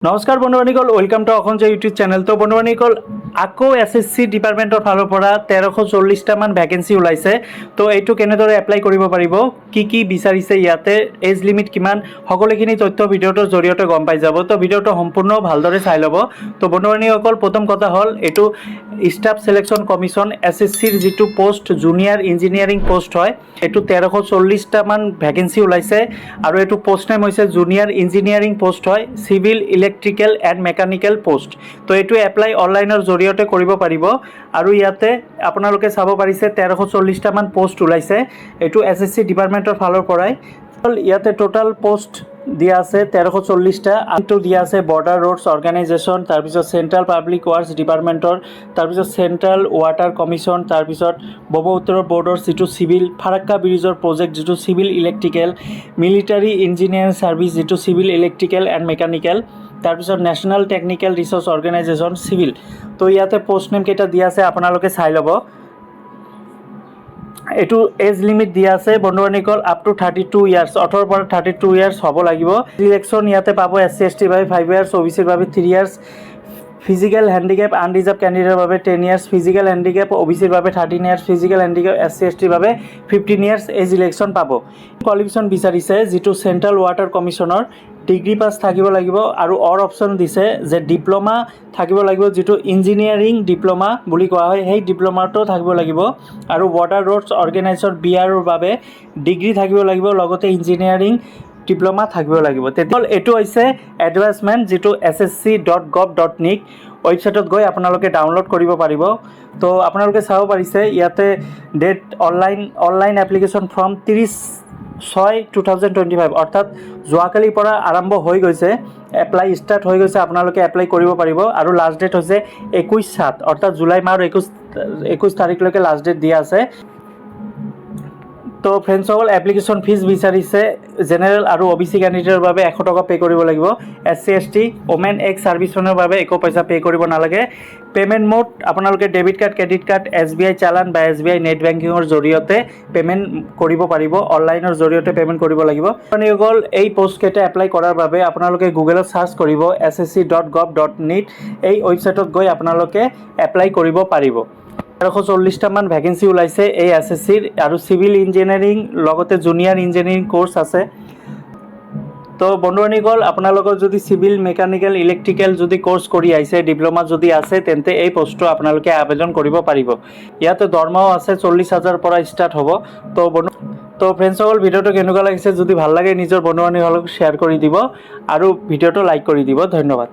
নমস্কাৰ বন্ধুবান্ধীসকল, welcome to Assam YouTube channel. তো বন্ধুবান্ধীসকল, আকৌ SSC ডিপাৰ্টমেণ্টৰ ফালৰ পৰা 1340টামান ভেকেঞ্চি ওলাইছে। তো এইটো কেনেদৰে এপ্লাই কৰিব পাৰিব, কি বিচাৰিছে, ইয়াতে এজ লিমিট কিমান, সকলোখিনি তথ্য ভিডিঅ'টোৰ জৰিয়তে গম পাই যাব। তো ভিডিঅ'টো সম্পূৰ্ণ ভালদৰে চাই ল'ব। তো বন্ধুবান্ধীসকল, প্ৰথম কথা হ'ল এইটো ষ্টাফ চিলেকশ্যন কমিশ্যন SSCৰ যিটো পোষ্ট জুনিয়ৰ ইঞ্জিনিয়াৰিং পোষ্ট হয়, এইটো 1340টামান ভেকেঞ্চি ওলাইছে। আৰু এইটো পোষ্ট নেম হৈছে জুনিয়ৰ ইঞ্জিনিয়াৰিং পোষ্ট হয়, civil electrical and mechanical post. তো এইটো এপ্লাই অনলাইনৰ জৰিয়তে কৰিব পাৰিব। আৰু ইয়াতে আপোনালোকে চাব পাৰিছে 1340টামান পোষ্ট ওলাইছে, এইটো SSC ডিপাৰ্টমেণ্টৰ ফালৰ পৰাই। ইয়াতে টোটাল পোষ্ট দিয়া আছে 1340টা। আনটো দিয়া আছে বৰ্ডাৰ ৰোডছ অৰ্গেনাইজেশ্যন, তাৰপিছত চেণ্ট্ৰেল পাব্লিক ৱাৰ্কছ ডিপাৰ্টমেণ্টৰ, তাৰপিছত চেণ্ট্ৰেল ৱাটাৰ কমিশ্যন, তাৰপিছত ব্ৰহ্মপুত্ৰ বৰ্ডৰ যিটো চিভিল, ফাৰাক্কা ব্ৰিজৰ প্ৰজেক্ট যিটো civil electrical, military engineering service যিটো চিভিল ইলেক্ট্ৰিকেল এণ্ড মেকানিকেল, তাৰপিছত national technical research organisation civil. তো ইয়াতে পোষ্ট নেম কেইটা দিয়া আছে, আপোনালোকে চাই ল'ব। এইটো এজ লিমিট দিয়া আছে বন্ধুবান্ধীসকল, আপ টু 32 ইয়াৰ্ছ, 18ৰ পৰা 32 ইয়াৰ্ছ হ'ব লাগিব। ইলেকশ্যন ইয়াতে পাব SC ST বাবে 5 ইয়াৰ্ছ, OBCৰ বাবে 3 ইয়াৰ্ছ, ফিজিকেল হেণ্ডিকেপ আনৰিজাৰ্ভ কেণ্ডিডেটৰ বাবে 10 ইয়াৰ্ছ, ফিজিকেল হেণ্ডিকেপ OBCৰ বাবে 13 ইয়াৰ্ছ, ফিজিকেল হেণ্ডিকেপ SC STৰ বাবে 15 ইয়াৰ্ছ এজ ইলেকশ্যন পাব। কোৱালিফিকেশ্যন বিচাৰিছে যিটো চেণ্ট্ৰেল ৱাটাৰ কমিশ্যনৰ ডিগ্ৰী পাছ থাকিব লাগিব, আৰু অপশ্যন দিছে যে ডিপ্ল'মা থাকিব লাগিব, যিটো ইঞ্জিনিয়াৰিং ডিপ্ল'মা বুলি কোৱা হয়, সেই ডিপ্ল'মাটো থাকিব লাগিব। আৰু বৰ্ডাৰ ৰোডছ অৰ্গেনাইজেশ্যন BRৰ বাবে ডিগ্ৰী থাকিব লাগিব, লগতে ইঞ্জিনিয়াৰিং ডিপ্ল'মা থাকিব লাগিব। তেতিয়া এইটো হৈছে এডভাৰ্টাইজমেণ্ট, যিটো ssc.gov.nic ৱেবছাইটত গৈ আপোনালোকে ডাউনলোড কৰিব পাৰিব। তো আপোনালোকে চাব পাৰিছে ইয়াতে ডেট অনলাইন এপ্লিকেশ্যন ফৰ্ম 30/6/2025, অৰ্থাৎ যোৱাকালিৰ পৰা আৰম্ভ হৈ গৈছে, এপ্লাই ষ্টাৰ্ট হৈ গৈছে, আপোনালোকে এপ্লাই কৰিব পাৰিব। আৰু লাষ্ট ডেট হৈছে 21/7, অৰ্থাৎ জুলাই মাহৰ 21 তাৰিখলৈকে লাষ্ট ডেট দিয়া আছে। তো ফ্ৰেণ্ডসকল, এপ্লিকেশ্যন ফিজ বিচাৰিছে জেনেৰেল আৰু OBC কেণ্ডিডেটৰ বাবে 100 টকা পে' কৰিব লাগিব। SC ST ওমেন এক্স ছাৰ্ভিচমেনৰ বাবে একো পইচা পে' কৰিব নালাগে। পে'মেণ্ট মোড আপোনালোকে debit card, credit card, SBI চালান বা SBI নেট বেংকিঙৰ জৰিয়তে পে'মেণ্ট কৰিব পাৰিব, অনলাইনৰ জৰিয়তে পে'মেণ্ট কৰিব লাগিব। বন্ধুসকল, এই পোষ্টকেইটা এপ্লাই কৰাৰ বাবে আপোনালোকে গুগলত ছাৰ্চ কৰিব ssc.gov.nic, এই ৱেবছাইটত গৈ আপোনালোকে এপ্লাই কৰিব পাৰিব। 1340টামান ভেকেঞ্চি ওলাইছে এই SSCৰ, আৰু চিভিল ইঞ্জিনিয়াৰিং লগতে জুনিয়ৰ ইঞ্জিনিয়াৰিং কোৰ্চ আছে। তো বন্ধুবান্ধীসকল, আপোনালোকৰ যদি চিভিল মেকানিকেল ইলেক্ট্ৰিকেল যদি কোৰ্চ কৰি আহিছে, ডিপ্ল'মা যদি আছে, তেন্তে এই পোষ্টটো আপোনালোকে আবেদন কৰিব পাৰিব। ইয়াতে দৰমহাও আছে, 40,000ৰ পৰা ষ্টাৰ্ট হ'ব। তো ফ্ৰেণ্ডসকল, ভিডিঅ'টো কেনেকুৱা লাগিছে, যদি ভাল লাগে নিজৰ বন্ধু বান্ধৱীসকলক শ্বেয়াৰ কৰি দিব, আৰু ভিডিঅ'টো লাইক কৰি দিব। ধন্যবাদ।